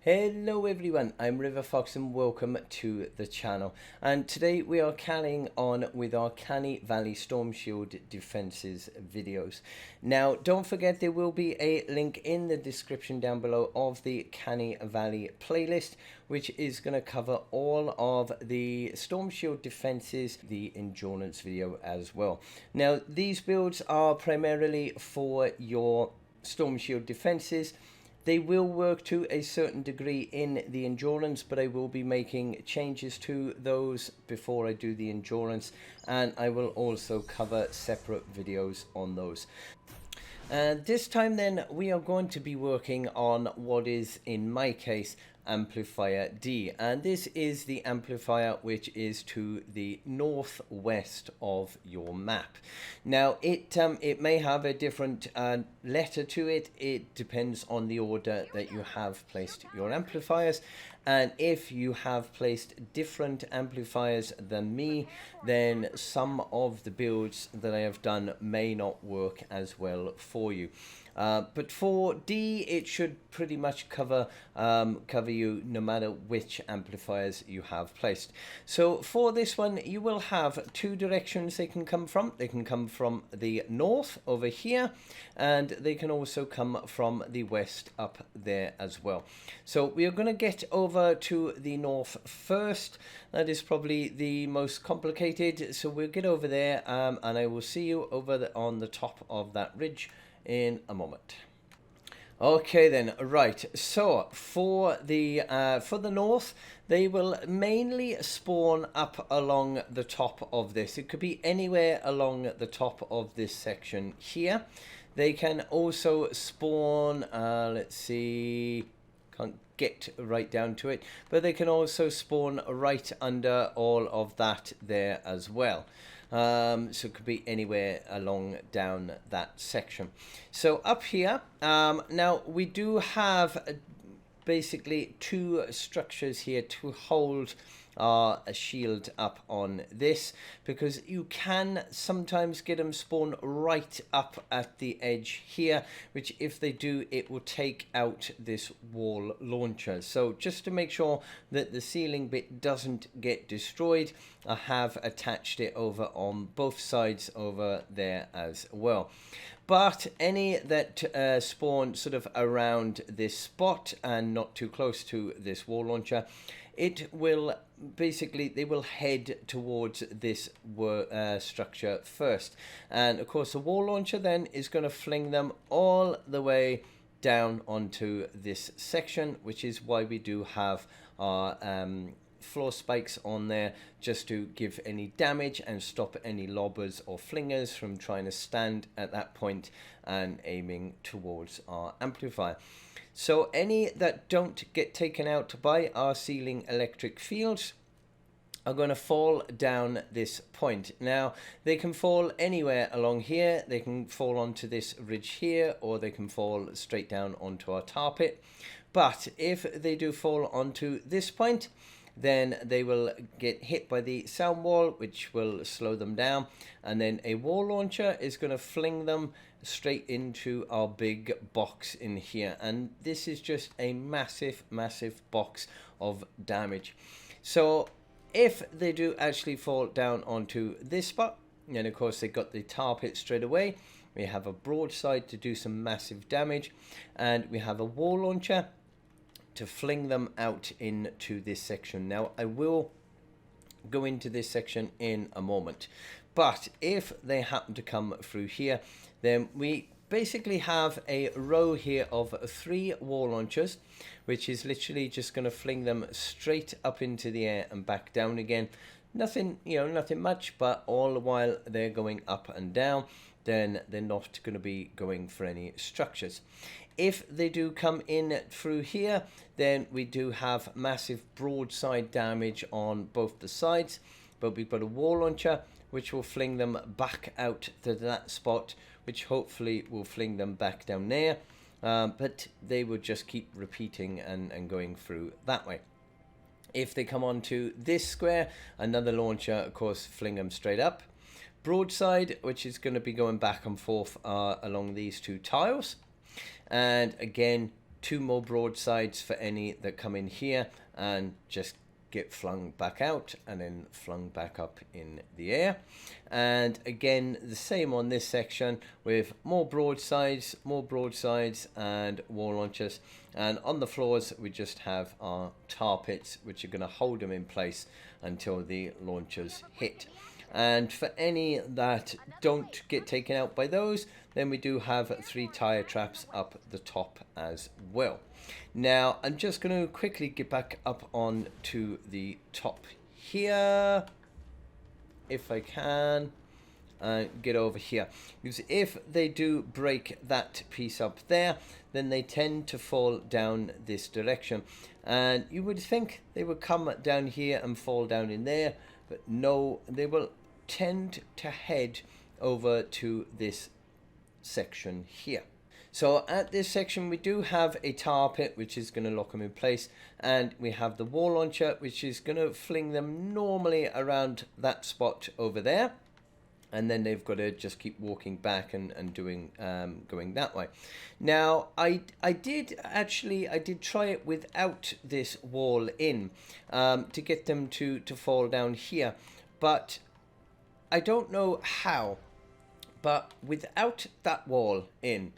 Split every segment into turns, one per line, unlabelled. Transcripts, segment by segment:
Hello everyone, I'm RiverFox and welcome to the channel. And today we are carrying on with our Canny Valley Storm Shield Defenses videos. Now don't forget there will be a link in the description down below of the Canny Valley playlist, which is going to cover all of the Storm Shield Defenses, the Endurance video as well. Now these builds are primarily for your Storm Shield Defenses. They will work to a certain degree in the Endurance, but I will be making changes to those before I do the Endurance, and I will also cover separate videos on those. This time then we are going to be working on what is, in my case, amplifier D, and this is the amplifier which is to the northwest of your map. Now it may have a different letter to it. It depends on the order that you have placed your amplifiers, and if you have placed different amplifiers than me, then some of the builds that I have done may not work as well for you. But for D, it should pretty much cover you no matter which amplifiers you have placed. So for this one, you will have two directions they can come from. They can come from the north over here, and they can also come from the west up there as well. So we are going to get over to the north first. That is probably the most complicated. So we'll get over there, and I will see you over on the top of that ridge in a moment. Okay then, right, so for the north, they will mainly spawn up along the top of this. It could be anywhere along the top of this section here. They can also spawn, let's see, can't get right down to it, but they can also spawn right under all of that there as well. So it could be anywhere along down that section. So up here, now we do have basically two structures here to hold a shield up on this, because you can sometimes get them spawn right up at the edge here, which if they do, it will take out this wall launcher. So just to make sure that the ceiling bit doesn't get destroyed, I have attached it over on both sides over there as well. But any that spawn sort of around this spot and not too close to this wall launcher, it will basically, they will head towards this structure first. And of course the wall launcher then is going to fling them all the way down onto this section, which is why we do have our floor spikes on there, just to give any damage and stop any lobbers or flingers from trying to stand at that point and aiming towards our amplifier. So any that don't get taken out by our ceiling electric fields are going to fall down this point. Now they can fall anywhere along here. They can fall onto this ridge here, or they can fall straight down onto our tar pit. But if they do fall onto this point, then they will get hit by the sound wall, which will slow them down, and then a wall launcher is going to fling them straight into our big box in here, and this is just a massive box of damage. So if they do actually fall down onto this spot, then of course they got the tar pit straight away. We have a broadside to do some massive damage, and we have a wall launcher to fling them out into this section. Now I will go into this section in a moment, but if they happen to come through here, then we basically have a row here of 3 wall launchers, which is literally just going to fling them straight up into the air and back down again. Nothing, you know, nothing much, but all the while they're going up and down, then they're not going to be going for any structures. If they do come in through here, then we do have massive broadside damage on both the sides, but we've got a wall launcher which will fling them back out to that spot, which hopefully will fling them back down there, but they will just keep repeating and going through that way. If they come onto this square, another launcher, of course, fling them straight up. Broadside, which is going to be going back and forth along these 2 tiles. And again, 2 more broadsides for any that come in here and just get flung back out and then flung back up in the air. And again, the same on this section with more broadsides and wall launchers. And on the floors we just have our tar pits, which are going to hold them in place until the launchers hit. And for any that don't get taken out by those, then we do have 3 tire traps up the top as well. Now I'm just going to quickly get back up on to the top here, if I can, and get over here, because if they do break that piece up there, then they tend to fall down this direction, and you would think they would come down here and fall down in there, but no, they will tend to head over to this section here. So at this section we do have a tar pit, which is going to lock them in place, and we have the wall launcher, which is going to fling them normally around that spot over there, and then they've got to just keep walking back and doing going that way. Now I did try it without this wall in to get them to fall down here, but I don't know how, but without that wall in,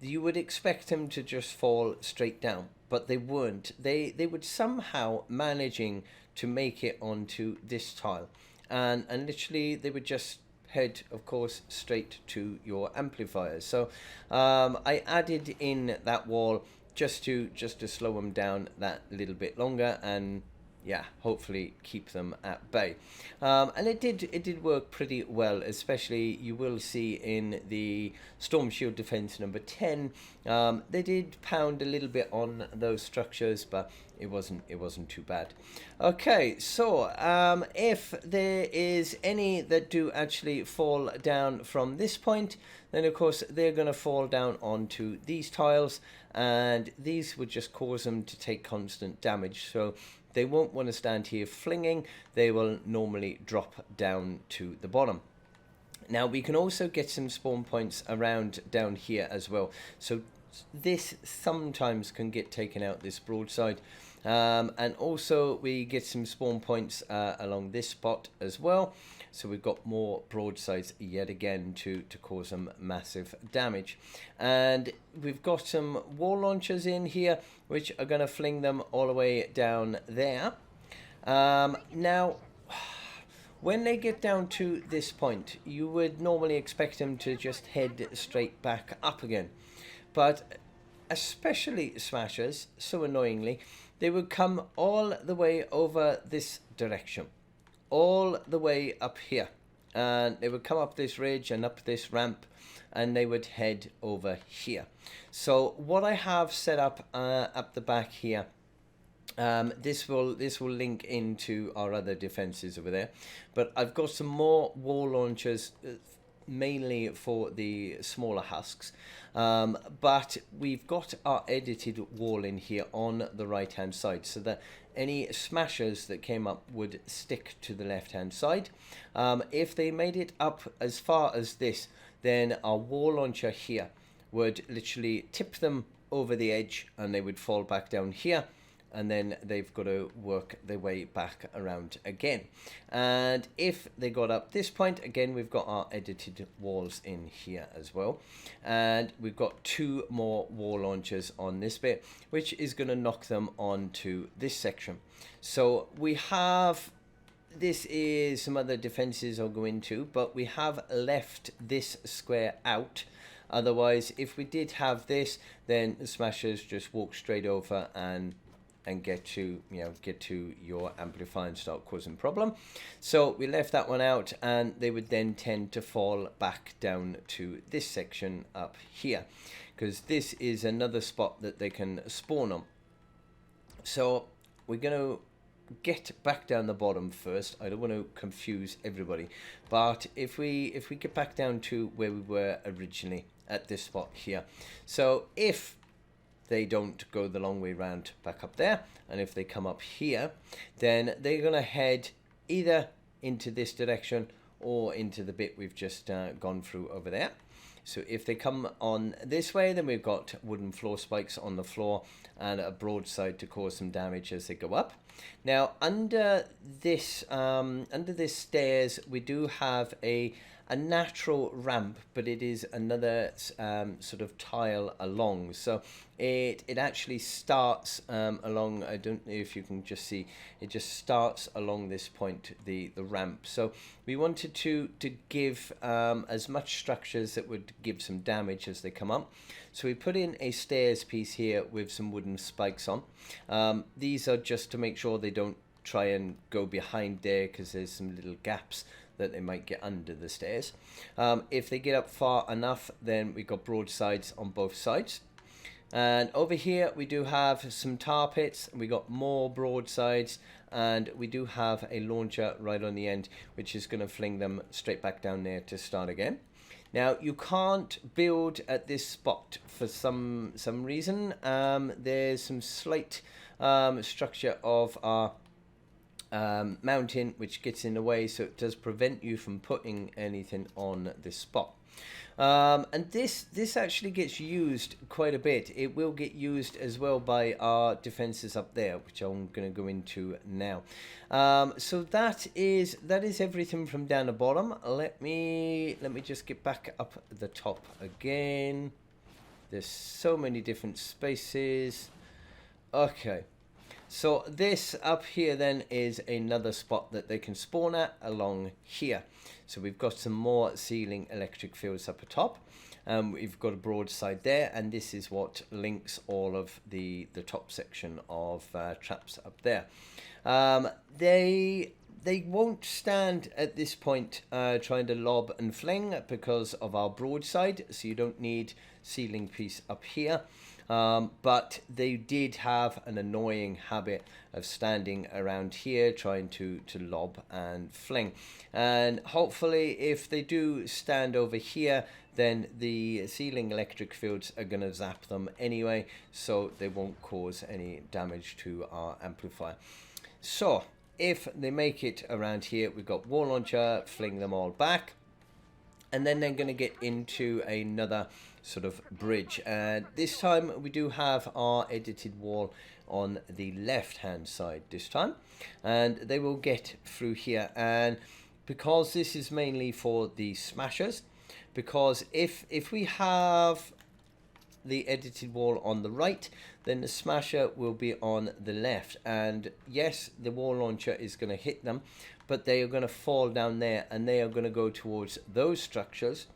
you would expect them to just fall straight down, but they weren't. They would somehow managing to make it onto this tile, and literally they would just head, of course, straight to your amplifiers. So I added in that wall just to slow them down that little bit longer, and yeah, hopefully keep them at bay. And it did work pretty well, especially you will see in the Storm Shield Defense number 10. They did pound a little bit on those structures, but it wasn't too bad. Okay, so if there is any that do actually fall down from this point, then of course they're going to fall down onto these tiles, and these would just cause them to take constant damage. So they won't want to stand here flinging, they will normally drop down to the bottom. Now we can also get some spawn points around down here as well, so this sometimes can get taken out this broadside, and also we get some spawn points along this spot as well, so we've got more broadsides yet again to cause some massive damage. And we've got some wall launchers in here which are going to fling them all the way down there. Now when they get down to this point, you would normally expect them to just head straight back up again, but especially smashers, so annoyingly, they would come all the way over this direction, all the way up here, and they would come up this ridge and up this ramp, and they would head over here. So what I have set up up the back here, this will link into our other defenses over there, but I've got some more wall launchers, mainly for the smaller husks, but we've got our edited wall in here on the right hand side, so that any smashers that came up would stick to the left hand side. If they made it up as far as this, then our wall launcher here would literally tip them over the edge, and they would fall back down here, and then they've got to work their way back around again. And if they got up this point, again we've got our edited walls in here as well, and we've got 2 more wall launchers on this bit, which is going to knock them onto this section. So we have, this is some other defenses I'll go into, but we have left this square out. Otherwise, if we did have this, then the smashers just walk straight over and get to your amplifier and start causing problem. So we left that one out, and they would then tend to fall back down to this section up here, because this is another spot that they can spawn on. So we're going to get back down the bottom first. I don't want to confuse everybody, but if we get back down to where we were originally at this spot here, so if they don't go the long way round back up there, and if they come up here, then they're going to head either into this direction or into the bit we've just gone through over there. So if they come on this way, then we've got wooden floor spikes on the floor and a broadside to cause some damage as they go up. Now under this stairs, we do have a natural ramp, but it is another sort of tile along. So it actually starts along, I don't know if you can just see, it just starts along this point, the ramp. So we wanted to give as much structures that would give some damage as they come up. So we put in a stairs piece here with some wooden spikes on. These are just to make sure they don't try and go behind there, because there's some little gaps that they might get under the stairs. If they get up far enough, then we've got broadsides on both sides. And over here we do have some tar pits, we got more broadsides, and we do have a launcher right on the end, which is going to fling them straight back down there to start again. Now you can't build at this spot for some reason. There's some slight structure of our mountain which gets in the way, so it does prevent you from putting anything on this spot. And this actually gets used quite a bit. It will get used as well by our defenses up there, which I'm going to go into now. So that is everything from down the bottom. Let me just get back up at the top again. There's so many different spaces. Okay. So this up here then is another spot that they can spawn at along here. So we've got some more ceiling electric fields up atop. We've got a broadside there, and this is what links all of the top section of traps up there. They won't stand at this point trying to lob and fling because of our broadside, so you don't need ceiling piece up here. But they did have an annoying habit of standing around here trying to lob and fling. And hopefully if they do stand over here, then the ceiling electric fields are going to zap them anyway, so they won't cause any damage to our amplifier. So if they make it around here, we've got wall launcher, fling them all back. And then they're going to get into another sort of bridge. And this time we do have our edited wall on the left hand side this time. And they will get through here. And because this is mainly for the smashers, because if we have the edited wall on the right, then the smasher will be on the left. And yes, the wall launcher is going to hit them, but they are going to fall down there, and they are going to go towards those structures,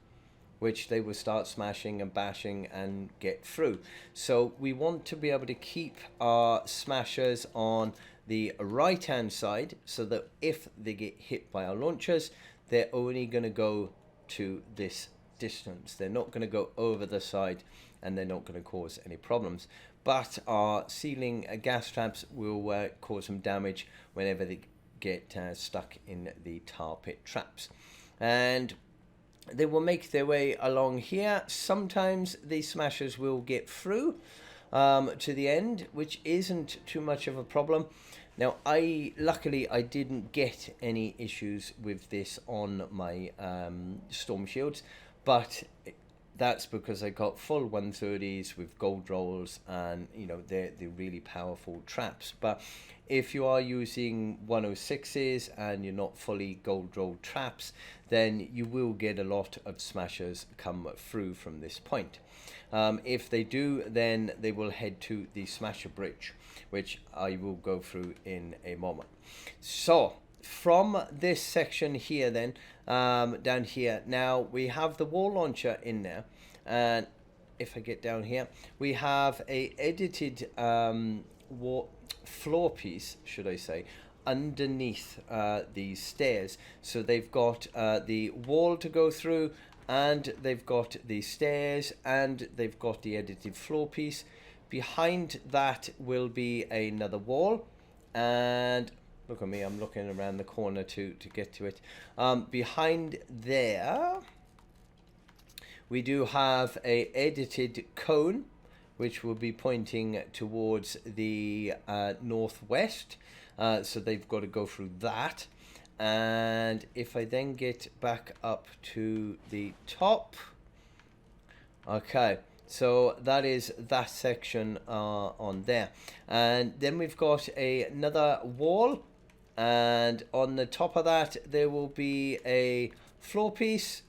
which they will start smashing and bashing and get through. So we want to be able to keep our smashers on the right hand side, so that if they get hit by our launchers, they're only going to go to this distance. They're not going to go over the side, and they're not going to cause any problems. But our ceiling gas traps will cause some damage whenever they get stuck in the tar pit traps. And they will make their way along here. Sometimes the smashers will get through to the end, which isn't too much of a problem. Now, luckily I didn't get any issues with this on my storm shields, but that's because I got full 130s with gold rolls, and you know, they're really powerful traps. But if you are using 106s and you're not fully gold rolled traps, then you will get a lot of smashers come through from this point. If they do, then they will head to the smasher bridge, which I will go through in a moment. So from this section here then, down here, now we have the wall launcher in there, and if I get down here, we have a edited floor piece, should I say, underneath these stairs. So they've got the wall to go through, and they've got the stairs, and they've got the edited floor piece. Behind that will be another wall, and look at me, I'm looking around the corner to get to it. Behind there, we do have a edited cone, which will be pointing towards the northwest. So they've got to go through that. And if I then get back up to the top, okay, so that is that section on there. And then we've got another wall, and on the top of that there will be a floor piece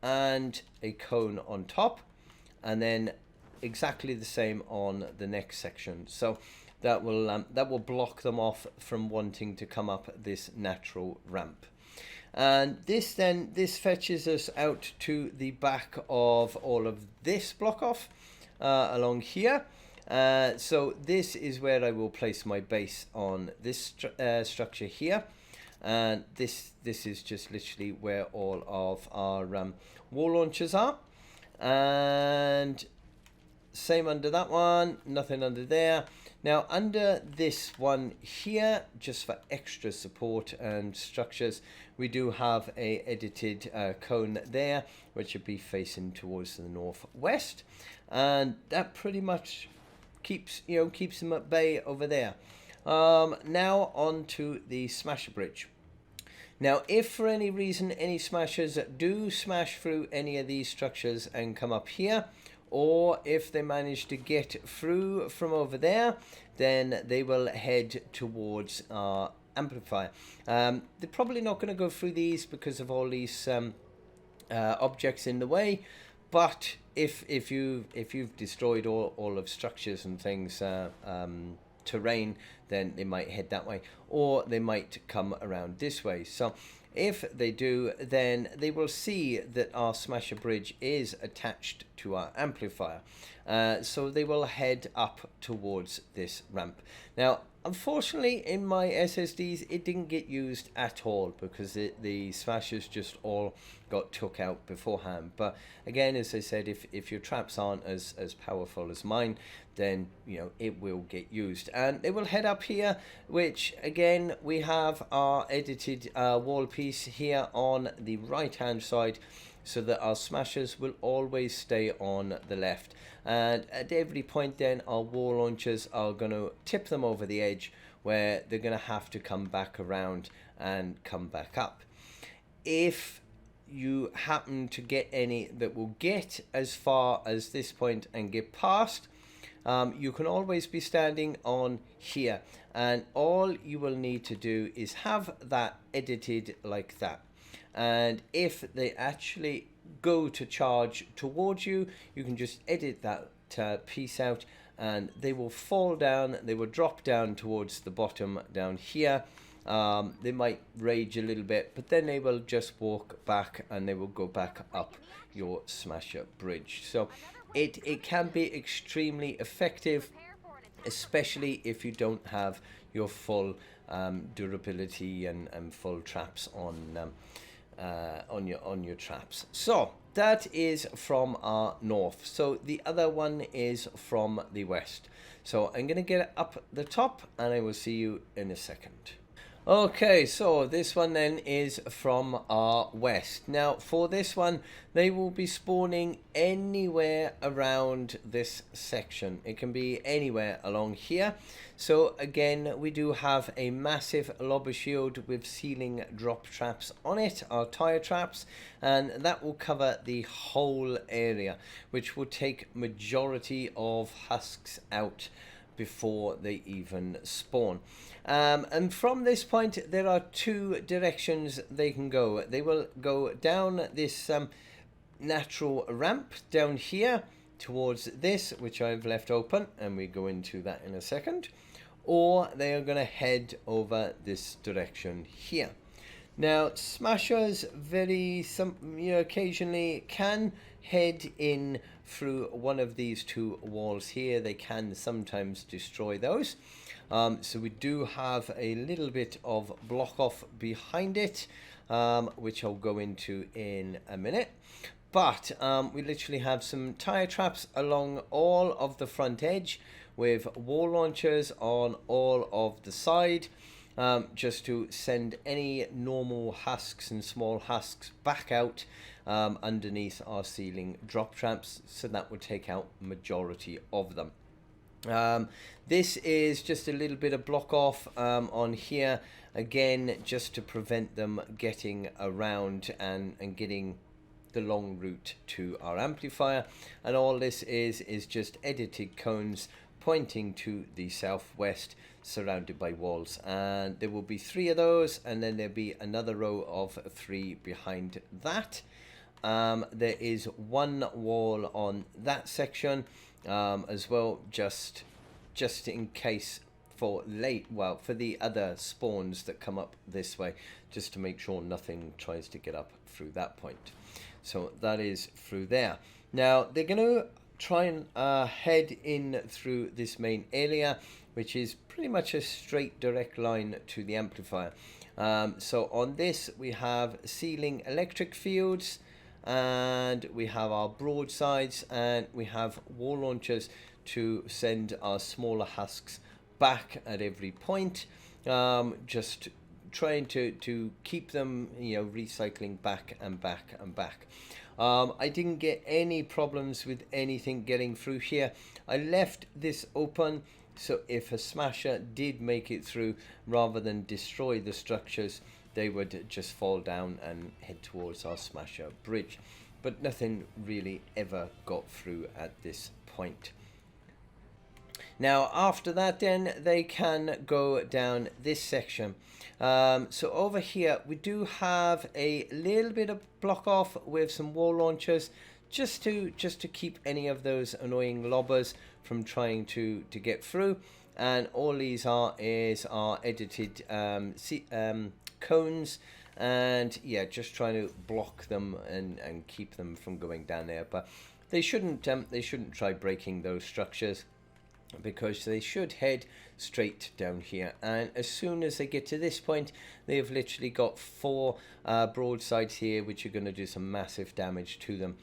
and a cone on top, and then exactly the same on the next section. So that will block them off from wanting to come up this natural ramp. And this fetches us out to the back of all of this block off along here. So this is where I will place my base on this structure here, and this is just literally where all of our wall launchers are. And same under that one, nothing under there. Now under this one here, just for extra support and structures, we do have a edited cone there, which would be facing towards the northwest, and that pretty much keeps them at bay over there. Now on to the smasher bridge. Now, if for any reason any smashers do smash through any of these structures and come up here, or if they manage to get through from over there, then they will head towards our amplifier. They're probably not going to go through these because of all these objects in the way, but if you've destroyed all of structures and things, terrain, then they might head that way, or they might come around this way. So if they do, then they will see that our smasher bridge is attached to our amplifier, so they will head up towards this ramp. Now unfortunately in my SSDs it didn't get used at all because the smashers just all got took out beforehand. But again, as I said, if your traps aren't as powerful as mine, then it will get used, and they will head up here, which again we have our edited wall piece here on the right hand side, so that our smashers will always stay on the left, and at every point then our wall launchers are going to tip them over the edge, where they're going to have to come back around and come back up. If you happen to get any that will get as far as this point and get past, you can always be standing on here, and all you will need to do is have that edited like that. And if they actually go to charge towards you, you can just edit that piece out, and they will fall down, they will drop down towards the bottom down here. They might rage a little bit, but then they will just walk back and they will go back up your smasher bridge. So it can be extremely effective, especially if you don't have your full durability and full traps on your traps. So that is from our north. So the other one is from the west. So I'm going to get up the top and I will see you in a second. Okay, so this one then is from our west. Now for this one, they will be spawning anywhere around this section. It can be anywhere along here. So again, we do have a massive lobber shield with ceiling drop traps on it, our tire traps, and that will cover the whole area, which will take majority of husks out before they even spawn. And from this point there are two directions they can go. They will go down this natural ramp down here towards this, which I've left open, and we go into that in a second, or they are going to head over this direction here. Now smashers occasionally can head in through one of these two walls here. They can sometimes destroy those. So we do have a little bit of block off behind it, which I'll go into in a minute. But we literally have some tire traps along all of the front edge with wall launchers on all of the side, just to send any normal husks and small husks back out underneath our ceiling drop traps, so that would take out majority of them. This is just a little bit of block off on here, again, just to prevent them getting around and getting the long route to our amplifier. And all this is just edited cones pointing to the southwest, surrounded by walls, and there will be 3 of those, and then there'll be another row of 3 behind that. There is 1 wall on that section as well, just in case for for the other spawns that come up this way, just to make sure nothing tries to get up through that point. So that is through there. Now they're going to try and head in through this main area, which is pretty much a straight direct line to the amplifier. So on this we have ceiling electric fields, and we have our broadsides, and we have wall launchers to send our smaller husks back at every point, just trying to keep them, you know, recycling back and back and back. I didn't get any problems with anything getting through here. I left this open, so if a smasher did make it through, rather than destroy the structures, they would just fall down and head towards our smasher bridge. But nothing really ever got through at this point. Now after that, then they can go down this section. So over here we do have a little bit of block off with some wall launchers, just to keep any of those annoying lobbers from trying to get through. And all these are edited cones, and yeah, just trying to block them and keep them from going down there. But they shouldn't try breaking those structures, because they should head straight down here. And as soon as they get to this point, they've literally got 4 broadsides here, which are going to do some massive damage to them,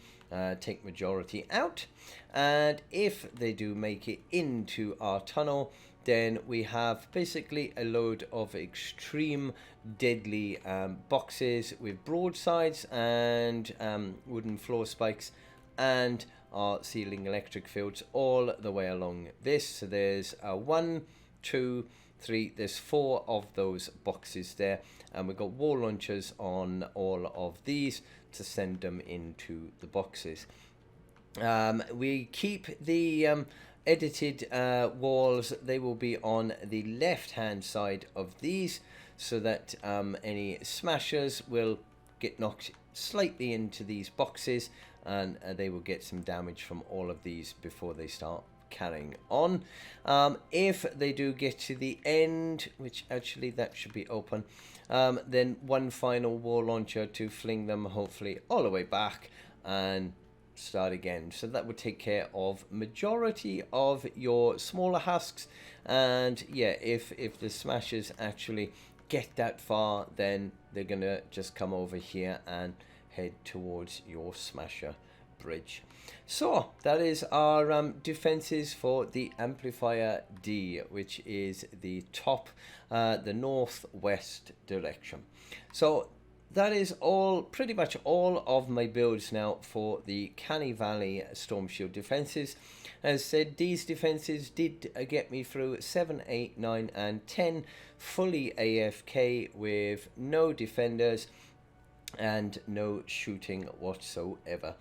take majority out. And if they do make it into our tunnel, then we have basically a load of extreme deadly boxes with broadsides and wooden floor spikes, and our ceiling electric fields all the way along this. So there's 1, 2, 3, there's 4 of those boxes there, and we've got wall launchers on all of these to send them into the boxes. We keep the edited walls, they will be on the left hand side of these, so that any smashers will get knocked slightly into these boxes, and they will get some damage from all of these before they start carrying on. If they do get to the end, which actually that should be open, then 1 final wall launcher to fling them hopefully all the way back and start again. So that would take care of majority of your smaller husks. And yeah, if the smashers actually get that far, then they're gonna just come over here and head towards your smasher bridge. So that is our defenses for the amplifier D, which is the top, the northwest direction. So that is pretty much all of my builds now for the Canny Valley Storm Shield defenses. As said, these defenses did get me through 7, 8, 9 and 10 fully AFK with no defenders and no shooting whatsoever,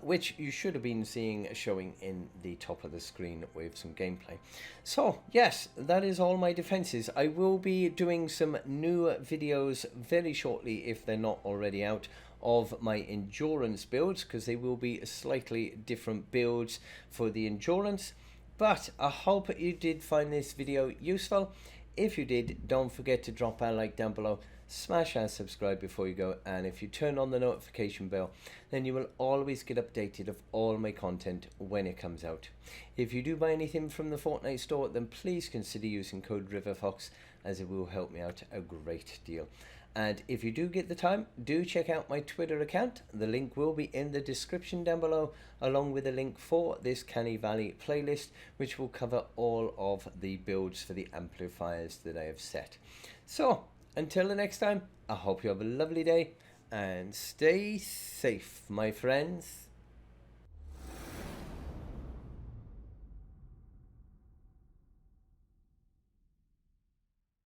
which you should have been seeing showing in the top of the screen with some gameplay. So yes, that is all my defenses. I will be doing some new videos very shortly, if they're not already out, of my endurance builds, because they will be slightly different builds for the endurance. But I hope you did find this video useful. If you did, don't forget to drop a like down below, smash and subscribe before you go, and if you turn on the notification bell, then you will always get updated of all my content when it comes out. If you do buy anything from the Fortnite store, then please consider using code RiverFox, as it will help me out a great deal. And if you do get the time, do check out my Twitter account. The link will be in the description down below, along with a link for this Canny Valley playlist, which will cover all of the builds for the amplifiers that I have set. So until the next time, I hope you have a lovely day and stay safe, my friends.